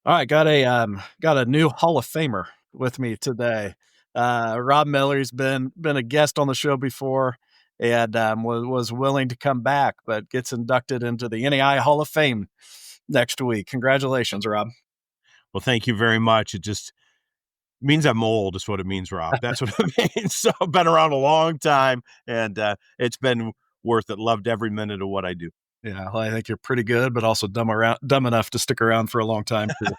All right, got a new Hall of Famer with me today. Rob Miller's been a guest on the show before, and was willing to come back, but gets inducted into the NAIA Hall of Fame next week. Congratulations, Rob. Well, thank you very much. It just means I'm old is what it means, Rob. That's what it means. So I've been around a long time, and it's been worth it. Loved every minute of what I do. Yeah, well, I think you're pretty good, but also dumb enough to stick around for a long time too.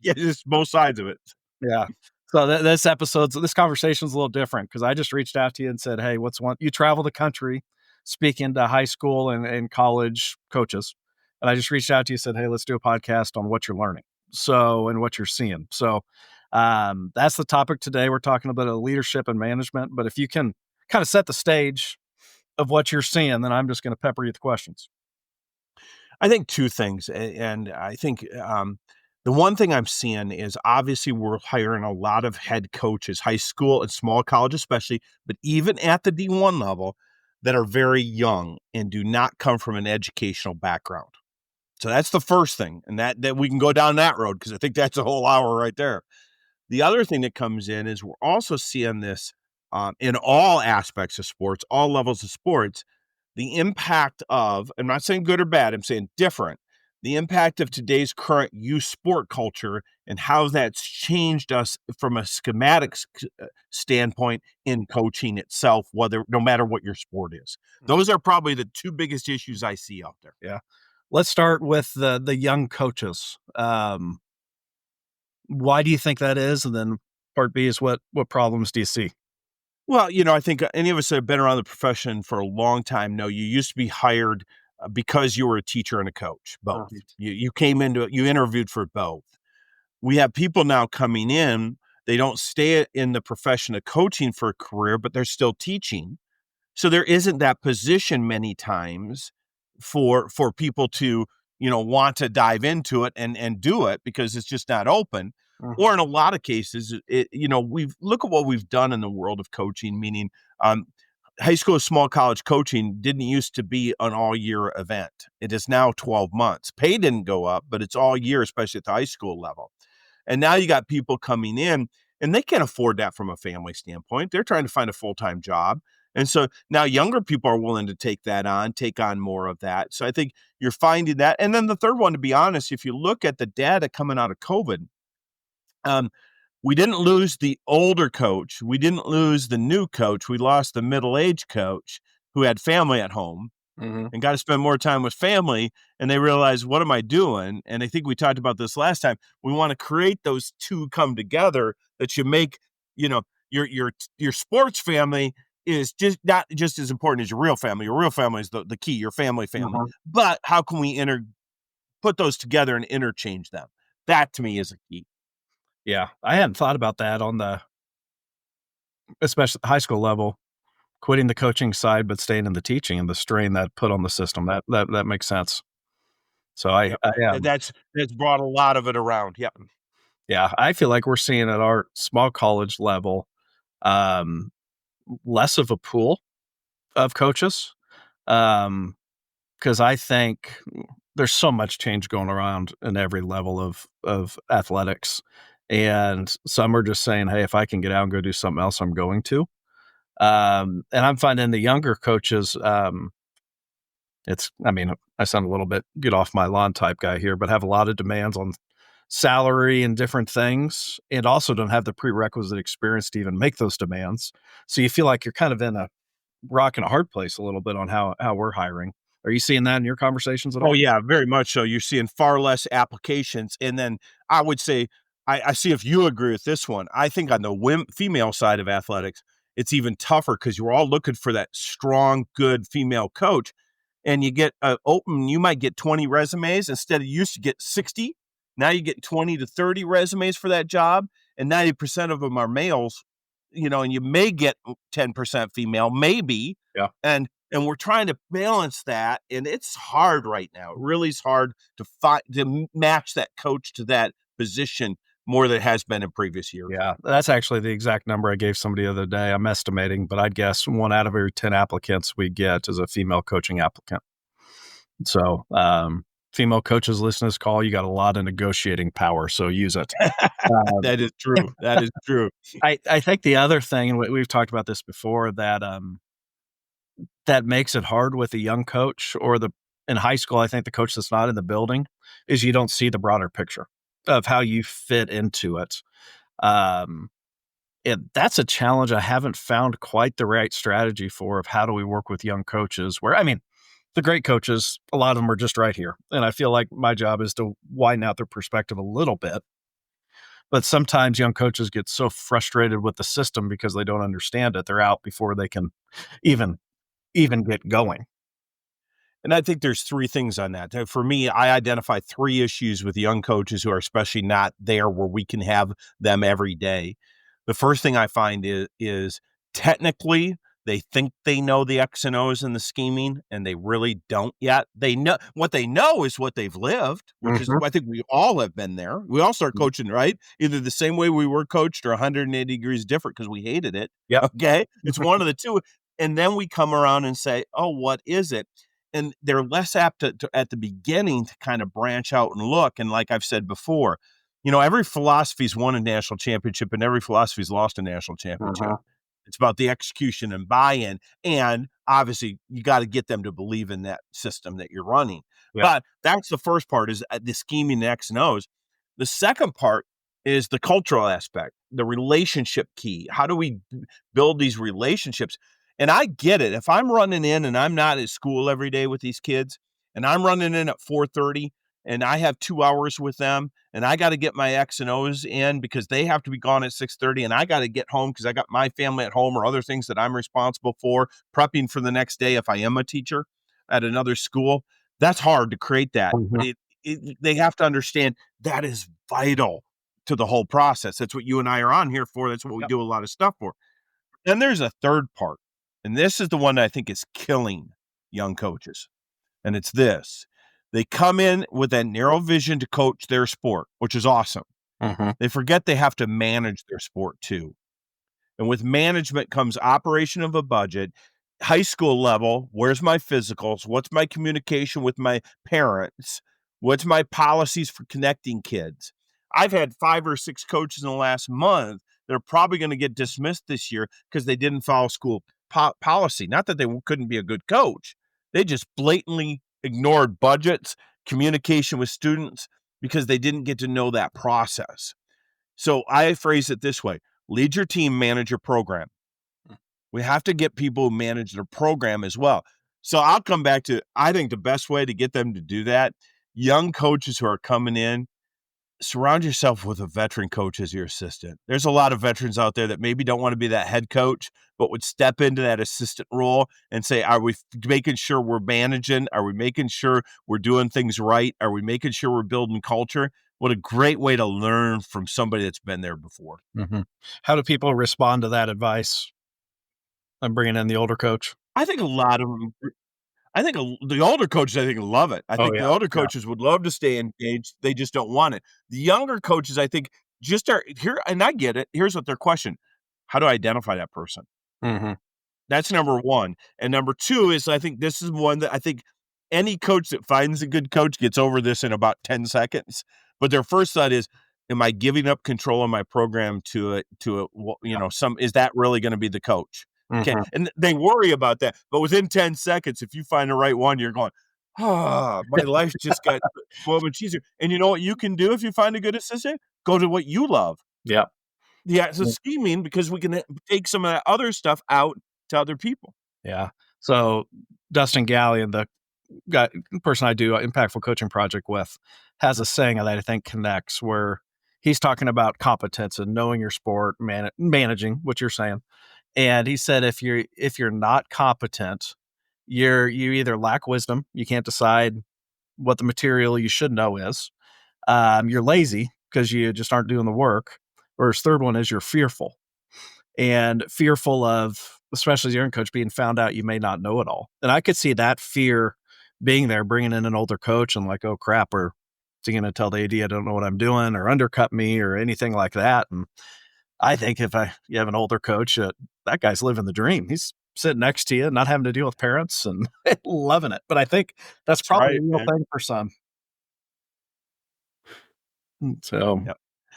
Yeah, just both sides of it. Yeah. So this conversation's a little different because I just reached out to you and said, "Hey, what's one?" You travel the country, speaking to high school and college coaches, and I just reached out to you and said, "Hey, let's do a podcast on what you're learning, and what you're seeing." So that's the topic today. We're talking about leadership and management, but if you can kind of set the stage of what you're seeing, then I'm just going to pepper you with questions. I think two things, and I think the one thing I'm seeing is obviously we're hiring a lot of head coaches, high school and small college especially, but even at the D1 level, that are very young and do not come from an educational background. So that's the first thing, and that we can go down that road because I think that's a whole hour right there. The other thing that comes in is we're also seeing this in all aspects of sports, all levels of sports, the impact of, I'm not saying good or bad, I'm saying different, the impact of today's current youth sport culture and how that's changed us from a schematic standpoint in coaching itself, no matter what your sport is. Those are probably the two biggest issues I see out there. Yeah. Let's start with the young coaches. Why do you think that is? And then part B is what problems do you see? Well, I think any of us that have been around the profession for a long time know you used to be hired because you were a teacher and a coach, both. You came into it, you interviewed for both. We have people now coming in, they don't stay in the profession of coaching for a career, but they're still teaching. So there isn't that position many times for people to, want to dive into it and do it because it's just not open. Mhm. Or in a lot of cases, we've look at what we've done in the world of coaching, meaning high school, small college coaching didn't used to be an all year event. It is now 12 months. Pay didn't go up, but it's all year, especially at the high school level. And now you got people coming in and they can't afford that from a family standpoint. They're trying to find a full-time job. And so now younger people are willing to take on more of that. So I think you're finding that. And then the third one, to be honest, if you look at the data coming out of COVID, we didn't lose the older coach. We didn't lose the new coach. We lost the middle-aged coach who had family at home and got to spend more time with family. And they realized, what am I doing? And I think we talked about this last time. We want to create those two come together that you make, your sports family is just not just as important as your real family. Your real family is the key, your family. But how can we put those together and interchange them? That to me is a key. Yeah. I hadn't thought about that especially the high school level, quitting the coaching side, but staying in the teaching and the strain that put on the system. That makes sense. So That's brought a lot of it around. Yep. Yeah, I feel like we're seeing at our small college level, less of a pool of coaches. Because I think there's so much change going around in every level of athletics. And some are just saying, hey, if I can get out and go do something else, I'm going to. And I'm finding the younger coaches, I sound a little bit get off my lawn type guy here, but have a lot of demands on salary and different things, and also don't have the prerequisite experience to even make those demands. So you feel like you're kind of in a rock and a hard place a little bit on how we're hiring. Are you seeing that in your conversations at all? Oh, yeah, very much so. You're seeing far less applications. And then I would say, I see if you agree with this one. I think on the female side of athletics, it's even tougher because you're all looking for that strong, good female coach. And you get you might get 20 resumes instead of you used to get 60. Now you get 20 to 30 resumes for that job. And 90% of them are males, and you may get 10% female, maybe. Yeah. And we're trying to balance that, and it's hard right now. It really is hard to match that coach to that position more than it has been in previous years. Yeah, that's actually the exact number I gave somebody the other day. I'm estimating, but I'd guess 1 out of every 10 applicants we get is a female coaching applicant. So female coaches listen to this call, you got a lot of negotiating power, so use it. Um, That is true. That is true. I think the other thing, and we've talked about this before, that that makes it hard with a young coach or in high school, I think the coach that's not in the building is you don't see the broader picture of how you fit into it. Um, and that's a challenge I haven't found quite the right strategy for of how do we work with young coaches where, I mean, the great coaches, a lot of them are just right here. And I feel like my job is to widen out their perspective a little bit. But sometimes young coaches get so frustrated with the system because they don't understand it. They're out before they can even get going. And I think there's three things on that. For me, I identify three issues with young coaches who are especially not there where we can have them every day. The first thing I find is technically they think they know the X and O's and the scheming, and they really don't yet. They know what they know is what they've lived, which is, Mhm. I think we all have been there. We all start coaching, right? Either the same way we were coached or 180 degrees different because we hated it. Yep. Okay. It's one of the two. And then we come around and say, oh, what is it? And they're less apt to at the beginning to kind of branch out and look. And like I've said before, every philosophy's won a national championship and every philosophy's lost a national championship. Uh-huh. It's about the execution and buy-in. And obviously you got to get them to believe in that system that you're running. Yep. But that's the first part is the scheming the X and O's. The second part is the cultural aspect, the relationship key. How do we build these relationships? And I get it. If I'm running in and I'm not at school every day with these kids and I'm running in at 4:30 and I have 2 hours with them and I got to get my X and O's in because they have to be gone at 6:30 and I got to get home because I got my family at home or other things that I'm responsible for, prepping for the next day if I am a teacher at another school. That's hard to create that. But Mhm. they have to understand that is vital to the whole process. That's what you and I are on here for. That's what we Yep. do a lot of stuff for. Then there's a third part, and this is the one that I think is killing young coaches. And it's this. They come in with that narrow vision to coach their sport, which is awesome. Mhm. They forget they have to manage their sport too. And with management comes operation of a budget, high school level. Where's my physicals? What's my communication with my parents? What's my policies for connecting kids? I've had 5 or 6 coaches in the last month that are probably going to get dismissed this year because they didn't follow school policy. Not that they couldn't be a good coach. They just blatantly ignored budgets, communication with students because they didn't get to know that process. So I phrase it this way: lead your team, manage your program. We have to get people who manage their program as well. So I'll come back to, I think the best way to get them to do that, young coaches who are coming in, surround yourself with a veteran coach as your assistant. There's a lot of veterans out there that maybe don't want to be that head coach, but would step into that assistant role and say, are we making sure we're managing? Are we making sure we're doing things right? Are we making sure we're building culture? What a great way to learn from somebody that's been there before. Mhm. How do people respond to that advice? I'm bringing in the older coach. I think a lot of them, I think the older coaches, I think, love it. I Oh, think the yeah. older Yeah. coaches would love to stay engaged. They just don't want it. The younger coaches, I think, just are here, and I get it. Here's what their question: how do I identify that person? Mhm. That's number one. And number two is, I think this is one that I think any coach that finds a good coach gets over this in about 10 seconds. But their first thought is, am I giving up control of my program is that really going to be the coach? Okay. Mhm. And they worry about that. But within 10 seconds, if you find the right one, you're going, my life just got 12 much easier. And you know what you can do if you find a good assistant? Go to what you love. Yep. Yeah, so scheming, because we can take some of that other stuff out to other people. Yeah. So Dustin Gallion, the guy person I do an impactful coaching project with, has a saying that I think connects where he's talking about competence and knowing your sport, managing what you're saying. And he said if you're not competent, you either lack wisdom, you can't decide what the material you should know is. You're lazy because you just aren't doing the work. Or his third one is you're fearful and fearful of, especially as a young coach, being found out you may not know it all. And I could see that fear being there, bringing in an older coach and like, oh crap, or is he going to tell the AD I don't know what I'm doing or undercut me or anything like that? And I think if you have an older coach, that guy's living the dream. He's sitting next to you, not having to deal with parents and loving it. But I think that's That's probably right, a real man. thing for some. So, Yep.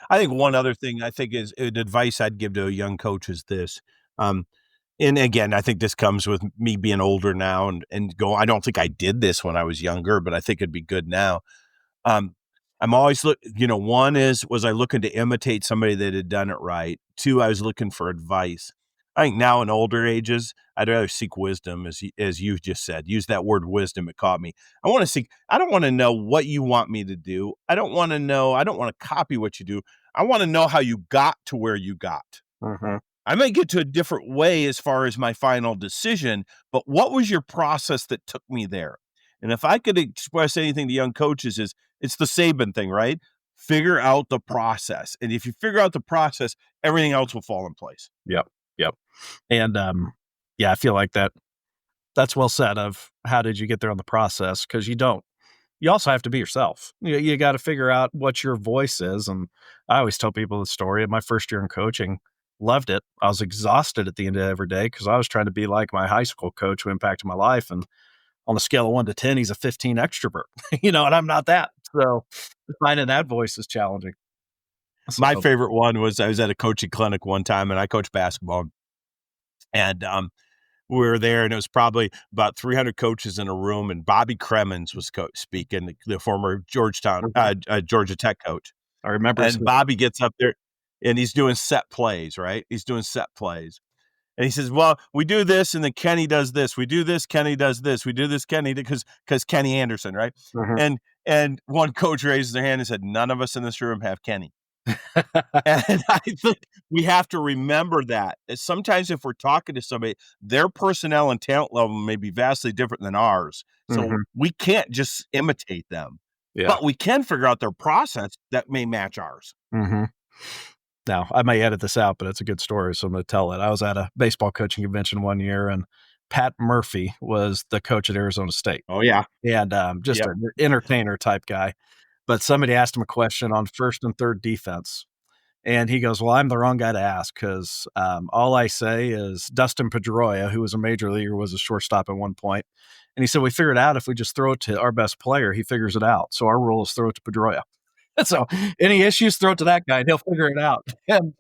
I think one other thing I think is advice I'd give to a young coach is this. Um, and again, I think this comes with me being older now and go, I don't think I did this when I was younger, but I think it'd be good now. Um, I'm always one was I looking to imitate somebody that had done it right? Two, I was looking for advice. I think now in older ages, I'd rather seek wisdom, as you just said. Use that word wisdom. It caught me. I don't want to know what you want me to do. I don't want to copy what you do. I want to know how you got to where you got. mhm. I may get to a different way as far as my final decision, but what was your process that took me there? And if I could express anything to young coaches is it's the Saban thing, right? Figure out the process. And if you figure out the process, everything else will fall in place. Yep. Yep. And, yeah, I feel like that's well said of how did you get there on the process? Because you also have to be yourself. You got to figure out what your voice is. And I always tell people the story of my first year in coaching. Loved it. I was exhausted at the end of every day because I was trying to be like my high school coach who impacted my life. And on a scale of 1 to 10, he's a 15 extrovert, and I'm not that. So finding that voice is challenging. My So, favorite one was I was at a coaching clinic one time and I coached basketball. And we were there, and it was probably about 300 coaches in a room, and Bobby Cremins was speaking, the former Georgia Tech coach. I remember. And Bobby gets up there, and he's doing set plays, right? He's doing set plays. And he says, well, we do this, and then Kenny does this. We do this, Kenny does this. We do this, Kenny, because Kenny Anderson, right? Mhm. And one coach raises their hand and said, none of us in this room have Kenny. And I think we have to remember that. Sometimes if we're talking to somebody, their personnel and talent level may be vastly different than ours. So Mhm. we can't just imitate them, Yeah. but we can figure out their process that may match ours. Mhm. Now, I may edit this out, but it's a good story, so I'm gonna tell it. I was at a baseball coaching convention one year, and Pat Murphy was the coach at Arizona State, Oh, yeah. and, just Yep. an entertainer type guy. But somebody asked him a question on 1st and 3rd defense, and he goes, "Well, I'm the wrong guy to ask 'cause, all I say is Dustin Pedroia, who was a major leaguer, was a shortstop at one point." And he said, "We figured out if we just throw it to our best player, he figures it out. So our rule is throw it to Pedroia." So any issues, throw it to that guy, and he'll figure it out. And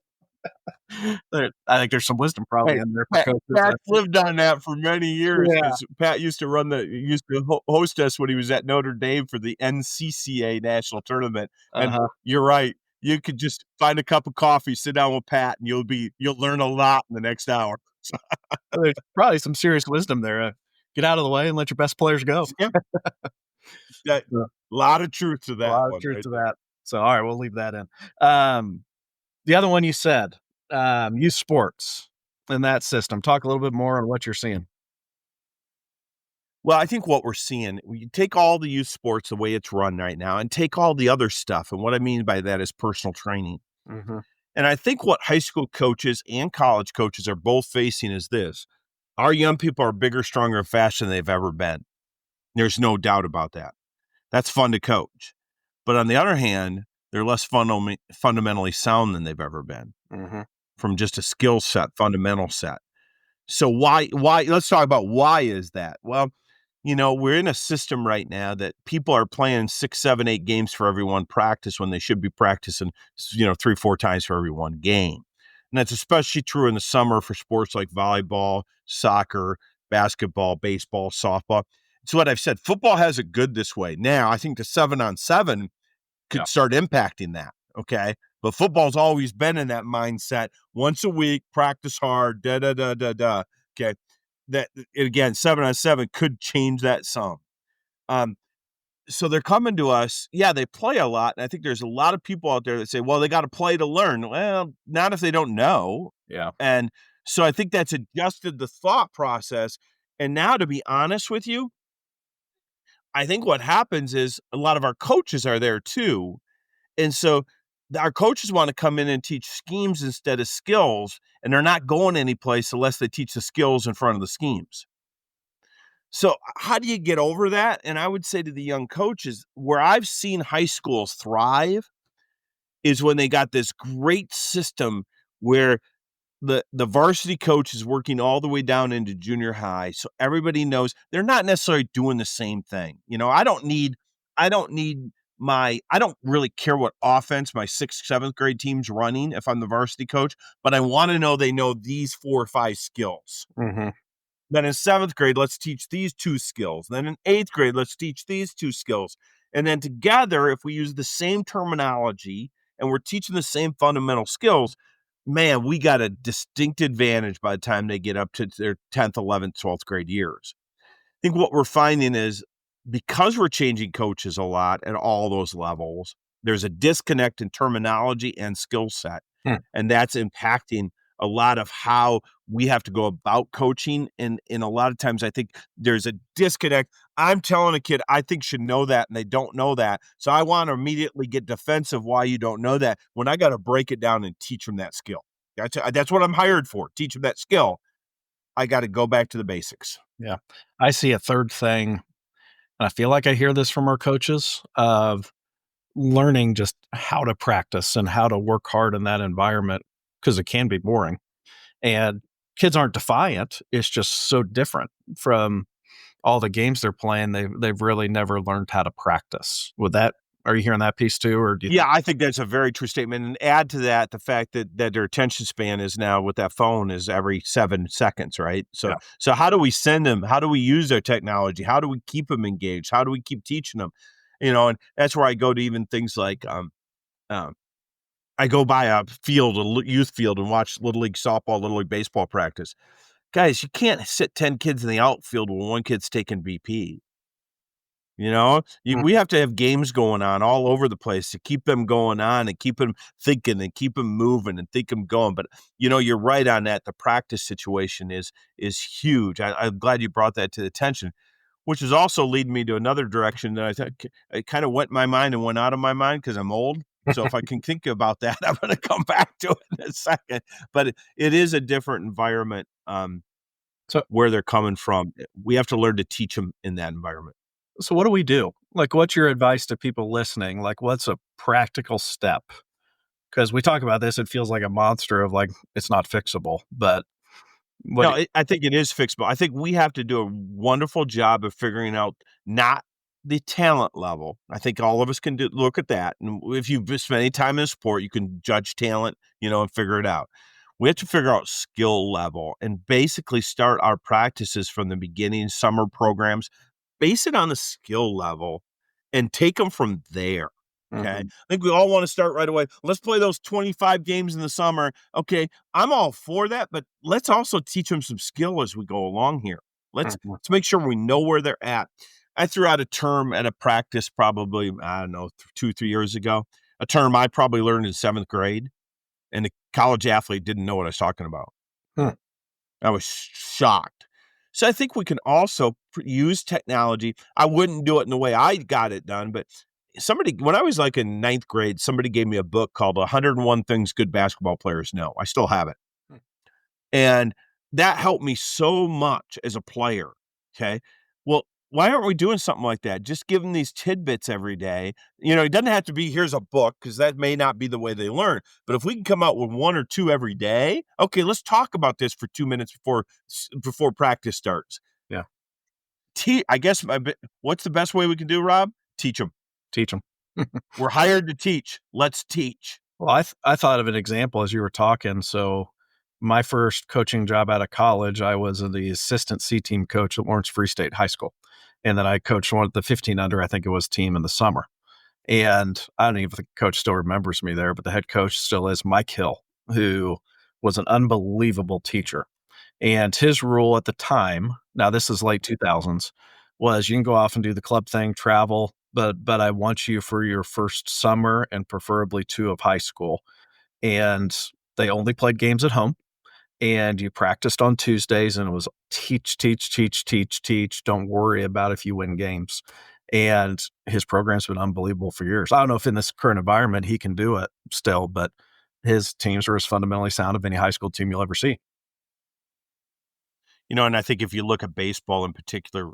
I think there's some wisdom probably Hey, in there for coaches. Pat lived on that for many years Yeah. because Pat used to host us when he was at Notre Dame for the NCCA national tournament. And Uh-huh. you're right. You could just find a cup of coffee, sit down with Pat, and you'll learn a lot in the next hour. There's probably some serious wisdom there. Get out of the way and let your best players go. Yeah, that Yeah. lot of truth to A that lot of one truth right to there. that. So, all right, we'll leave that in. The other one you said, use sports in that system. Talk a little bit more on what you're seeing. Well, I think what we're seeing, you take all the youth sports the way it's run right now and take all the other stuff. And what I mean by that is personal training. Mhm. And I think what high school coaches and college coaches are both facing is this. Our young people are bigger, stronger, and faster than they've ever been. There's no doubt about that. That's fun to coach. But on the other hand, they're less fundamentally sound than they've ever been Mhm. from just a skill set, fundamental set. So why let's talk about why is that? Well, we're in a system right now that people are playing 6, 7, 8 games for every one practice when they should be practicing, 3, 4 times for every one game. And that's especially true in the summer for sports like volleyball, soccer, basketball, baseball, softball. It's what I've said. Football has it good this way. Now, I think the 7-on-7 Yeah. could start impacting that. Okay. But football's always been in that mindset. Once a week, practice hard, da da da da da. Okay. That again, 7-on-7 could change that some. Um, so they're coming to us. Yeah, they play a lot. And I think there's a lot of people out there that say, well, they got to play to learn. Well, not if they don't know. Yeah. And so I think that's adjusted the thought process. And now, to be honest with you, I think what happens is a lot of our coaches are there too. And so our coaches want to come in and teach schemes instead of skills, and they're not going anyplace unless they teach the skills in front of the schemes. So how do you get over that? And I would say to the young coaches, where I've seen high schools thrive is when they got this great system where the varsity coach is working all the way down into junior high. So everybody knows they're not necessarily doing the same thing. I don't need I don't really care what offense my 6th, 7th grade team's running if I'm the varsity coach, but I want to know they know these 4 or 5 skills. Mm-hmm. Then in 7th grade, let's teach these 2 skills. Then in 8th grade, let's teach these 2 skills. And then together, if we use the same terminology and we're teaching the same fundamental skills, man, we got a distinct advantage by the time they get up to their 10th, 11th, 12th grade years. I think what we're finding is because we're changing coaches a lot at all those levels, there's a disconnect in terminology and skill set. And that's impacting a lot of how we have to go about coaching. And a lot of times I think there's a disconnect. I'm telling a kid I think should know that, and they don't know that. So I want to immediately get defensive why you don't know that, when I got to break it down and teach them that skill. That's what I'm hired for, teach them that skill. I got to go back to the basics. Yeah. I see a third thing, and I feel like I hear this from our coaches, of learning just how to practice and how to work hard in that environment, because it can be boring. And kids aren't defiant. It's just so different from all the games they're playing. They've really never learned how to practice. Are you hearing that piece too, or do you? Yeah, I think that's a very true statement. And add to that the fact that their attention span is now with that phone is every 7 seconds, right? So, Yeah. so how do we send them? How do we use their technology? How do we keep them engaged? How do we keep teaching them? And that's where I go to even things like I go by a field, a youth field, and watch Little League softball, Little League baseball practice. Guys, you can't sit 10 kids in the outfield when one kid's taking BP. Mm. We have to have games going on all over the place to keep them going on and keep them thinking and keep them moving and keep them going. But you're right on that. The practice situation is huge. I'm glad you brought that to the attention, which is also leading me to another direction that I think it kind of went in my mind and went out of my mind because I'm old. So if I can think about that, I'm going to come back to it in a second. But it is a different environment So, where they're coming from. We have to learn to teach them in that environment. so what do we do? Like, what's your advice to people listening? Like, what's a practical step? Because we talk about this, it feels like a monster of like, it's not fixable, but what? No, I think it is fixable. I think we have to do a wonderful job of figuring out not the talent level. I think all of us can look at that. And if you've spent any time in a sport, you can judge talent, and figure it out. We have to figure out skill level and basically start our practices from the beginning, summer programs, base it on the skill level and take them from there. Okay. Mhm. I think we all want to start right away. Let's play those 25 games in the summer. Okay. I'm all for that, but let's also teach them some skill as we go along here. Let's Mhm. make sure we know where they're at. I threw out a term at a practice probably, I don't know, 2, 3 years ago, a term I probably learned in 7th grade, and the college athlete didn't know what I was talking about. Hmm. I was shocked. So I think we can also use technology. I wouldn't do it in the way I got it done, but when I was like in 9th grade, somebody gave me a book called 101 Things Good Basketball Players Know. I still have it. Hmm. And that helped me so much as a player. Okay. Well, why aren't we doing something like that? Just give them these tidbits every day. It doesn't have to be, here's a book, because that may not be the way they learn. But if we can come out with 1 or 2 every day, okay, let's talk about this for 2 minutes before practice starts. Yeah. I guess what's the best way we can do, Rob? Teach them. Teach them. We're hired to teach. Let's teach. Well, I thought of an example as you were talking. So, my first coaching job out of college, I was the assistant C team coach at Lawrence Free State High School, and then I coached one of the 15 under, I think it was, team in the summer. And I don't even think the coach still remembers me there, but the head coach still is Mike Hill, who was an unbelievable teacher. And his rule at the time, now this is late 2000s, was you can go off and do the club thing, travel, but I want you for your first summer and preferably 2 of high school. And they only played games at home, and you practiced on Tuesdays, and it was teach, teach, teach, teach, teach. Don't worry about if you win games. And his program's been unbelievable for years. I don't know if in this current environment he can do it still, but his teams are as fundamentally sound of any high school team you'll ever see. And I think if you look at baseball in particular,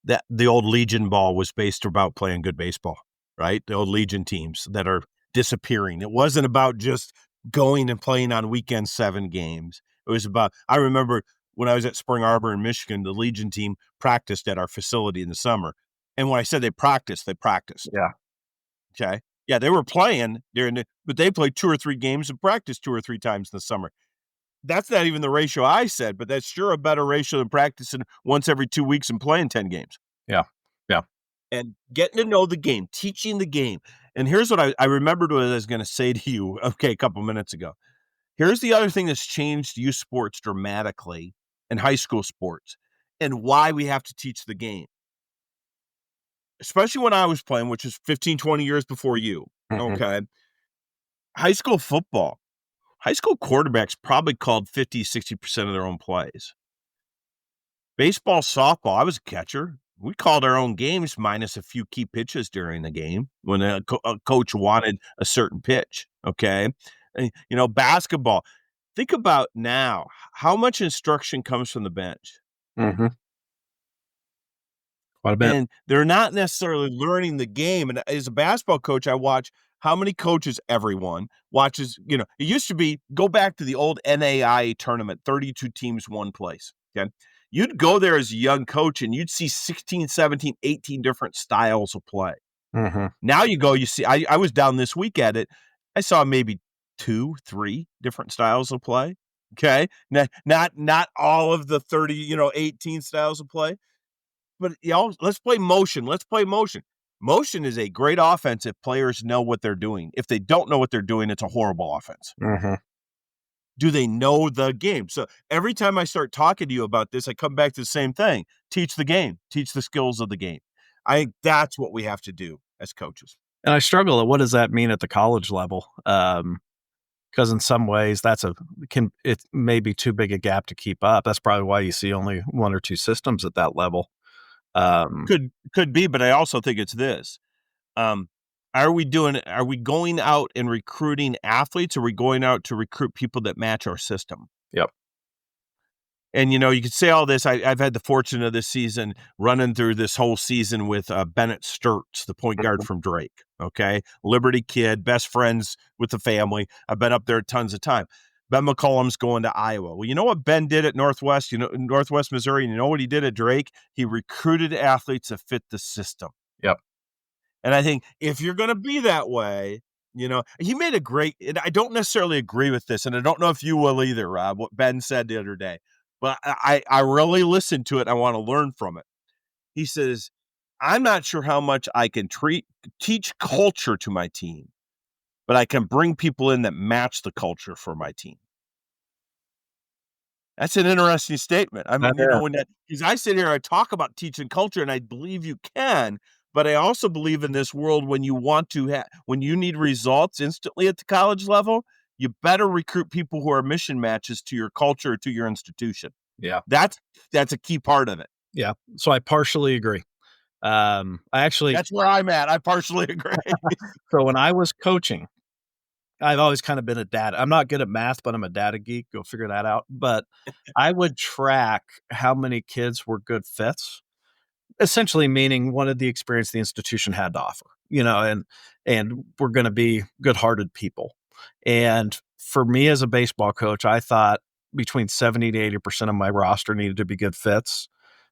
that the old Legion ball was based about playing good baseball, right? The old Legion teams that are disappearing. It wasn't about just going and playing on weekends 7 games. It was about, I remember when I was at Spring Arbor in Michigan, the Legion team practiced at our facility in the summer. And when I said they practiced, they practiced. Yeah. Okay. Yeah, they were playing but they played 2 or 3 games and practiced 2 or 3 times in the summer. That's not even the ratio I said, but that's sure a better ratio than practicing once every 2 weeks and playing 10 games. Yeah. Yeah. And getting to know the game, teaching the game. And here's what I remembered what I was going to say to you, okay, a couple minutes ago. Here's the other thing that's changed youth sports dramatically and high school sports and why we have to teach the game. Especially when I was playing, which is 15, 20 years before you. Mhm. Okay. High school football, high school quarterbacks probably called 50, 60% of their own plays. Baseball, softball, I was a catcher. We called our own games minus a few key pitches during the game when a coach wanted a certain pitch. Okay. Basketball. Think about now how much instruction comes from the bench. Mhm. Quite a bit. And they're not necessarily learning the game. And as a basketball coach, I watch how many coaches everyone watches. It used to be go back to the old NAIA tournament, 32 teams, one place. Okay. You'd go there as a young coach and you'd see 16, 17, 18 different styles of play. Mhm. Now you go, you see, I was down this week at it. I saw maybe 2, 3 different styles of play. Okay. Not all of the 30, 18 styles of play. But let's play motion. Let's play motion. Motion is a great offense if players know what they're doing. If they don't know what they're doing, it's a horrible offense. Mhm. Do they know the game? So every time I start talking to you about this, I come back to the same thing. Teach the game. Teach the skills of the game. I think that's what we have to do as coaches. And I struggle at what does that mean at the college level? Because in some ways it may be too big a gap to keep up. That's probably why you see only 1 or 2 systems at that level. Could be, but I also think it's this. Um, are we going out and recruiting athletes, or are we going out to recruit people that match our system? Yep. And, you could say all this. I've had the fortune of this season running through this whole season with Bennett Sturts, the point guard Mhm. from Drake. Okay. Liberty kid, best friends with the family. I've been up there tons of time. Ben McCollum's going to Iowa. Well, you know what Ben did at Northwest, Northwest Missouri? You know what he did at Drake? He recruited athletes that fit the system. Yep. And I think if you're going to be that way, he made a great, and I don't necessarily agree with this, and I don't know if you will either, Rob, what Ben said the other day, but I really listened to it. I want to learn from it. He says, I'm not sure how much I can teach culture to my team, but I can bring people in that match the culture for my team. That's an interesting statement. I mean, Yeah. because I sit here, I talk about teaching culture, and I believe you can, but I also believe in this world when you want to when you need results instantly at the college level, you better recruit people who are mission matches to your culture, to your institution. Yeah. That's a key part of it. Yeah. So I partially agree. I actually That's where I'm at. I partially agree. So when I was coaching, I've always kind of been a data. I'm not good at math, but I'm a data geek. Go figure that out. But I would track how many kids were good fits, essentially meaning wanted the experience the institution had to offer, and we're going to be good-hearted people. And for me as a baseball coach, I thought between 70 to 80% of my roster needed to be good fits,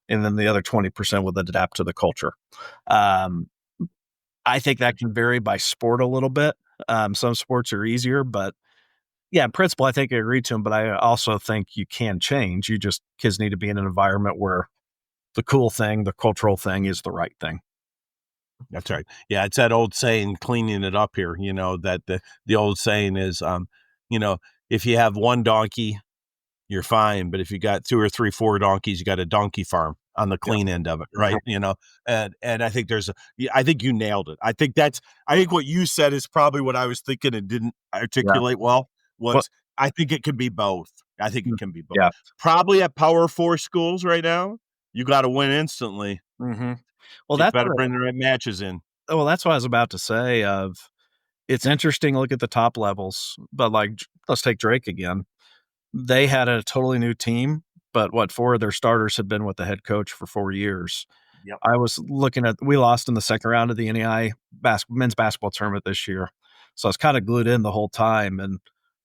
and then the other 20% would adapt to the culture. Um, I think that can vary by sport a little bit. Some sports are easier, but yeah, in principle, I think I agree to him, but I also think you can change. Kids need to be in an environment where the cool thing, the cultural thing is the right thing. That's right. Yeah, it's that old saying, cleaning it up here, that the old saying is, if you have one donkey, you're fine. But if you got 2 or 3, 4 donkeys, you got a donkey farm on the Yep. clean end of it, right? And I think I think you nailed it. I think what you said is probably what I was thinking and didn't Yeah. articulate well Well, was I think it can be both. I think it can be both. yeah. Probably at Power 4 schools right now, you got to win instantly. Mhm. Well, You that's better what bring the right matches in. that's what I was about to say it's interesting to look at the top levels, but let's take Drake again. They had a totally new team, but 4 of their starters had been with the head coach for 4 years. Yep. I was looking at we lost in the second round of the NAIA men's basketball tournament this year. So I was kind of glued in the whole time. And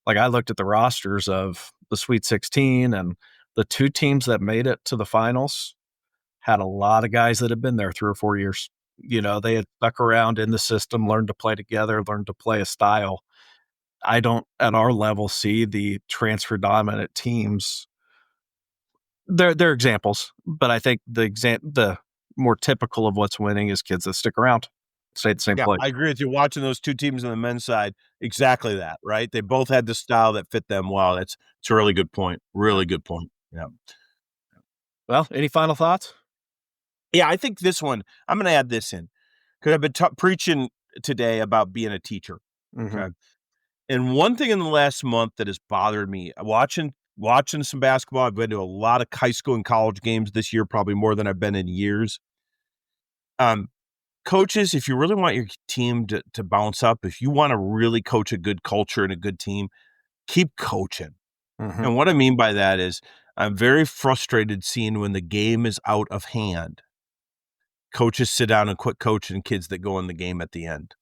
I looked at the rosters of the Sweet 16, and the 2 teams that made it to the finals had a lot of guys that had been there 3 or 4 years. They had stuck around in the system, learned to play together, learned to play a style. I don't, at our level, see the transfer dominant teams. They're examples, but I think the more typical of what's winning is kids that stick around, stay at the same Yeah, place. I agree with you. Watching those two teams on the men's side, exactly that, right? They both had the style that fit them well. It's a really good point. Really good point. Yeah. Well, any final thoughts? Yeah, I think this one, I'm going to add this in because I've been preaching today about being a teacher. Mm-hmm. Okay. And one thing in the last month that has bothered me, watching some basketball, I've been to a lot of high school and college games this year, probably more than I've been in years. Coaches, if you really want your team to bounce up, if you want to really coach a good culture and a good team, keep coaching. Mm-hmm. And what I mean by that is I'm very frustrated seeing when the game is out of hand, coaches sit down and quit coaching kids that go in the game at the end.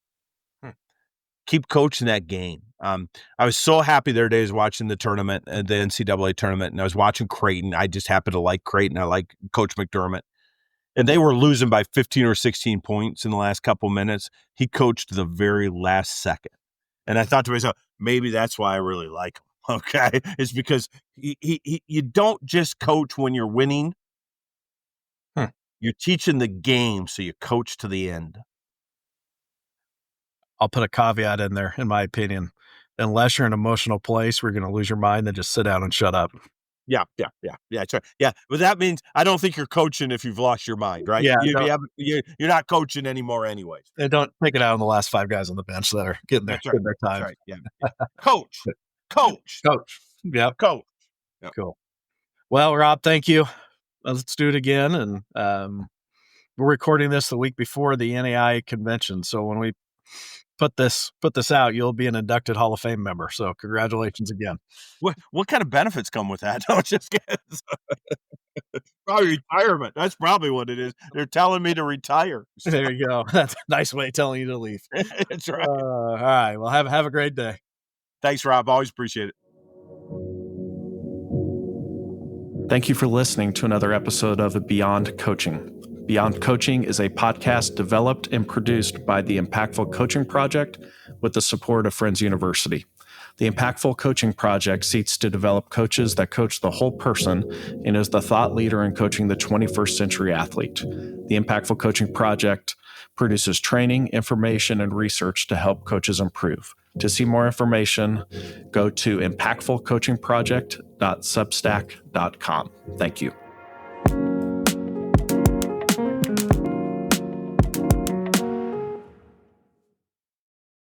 Keep coaching that game. I was so happy there days watching the tournament, the NCAA tournament, and I was watching Creighton. I just happen to like Creighton. I like Coach McDermott. And they were losing by 15 or 16 points in the last couple minutes. He coached the very last second. And I thought to myself, maybe that's why I really like him. Okay. It's because you don't just coach when you're winning. You're teaching the game, so you coach to the end. I'll put a caveat in there, in my opinion. Unless you're in an emotional place where you're going to lose your mind, then just sit down and shut up. Yeah. That's right. Yeah, but that means I don't think you're coaching if you've lost your mind, right? Yeah, you're not coaching anymore, anyways. And don't take it out on the last 5 guys on the bench that are getting their time. That's right. Yeah. Coach. Yep. Coach. Yep. Cool. Well, Rob, thank you. Let's do it again. And we're recording this the week before the NAIA convention, so when we put this out, you'll be an inducted Hall of Fame member. So congratulations again. What kind of benefits come with that? Don't just get probably retirement. That's probably what it is. They're telling me to retire. There you go. That's a nice way of telling you to leave. That's right. All right. Well, have a great day. Thanks, Rob. Always appreciate it. Thank you for listening to another episode of Beyond Coaching. Beyond Coaching is a podcast developed and produced by the Impactful Coaching Project with the support of Friends University. The Impactful Coaching Project seeks to develop coaches that coach the whole person and is the thought leader in coaching the 21st century athlete. The Impactful Coaching Project produces training, information, and research to help coaches improve. To see more information, go to impactfulcoachingproject.substack.com. Thank you.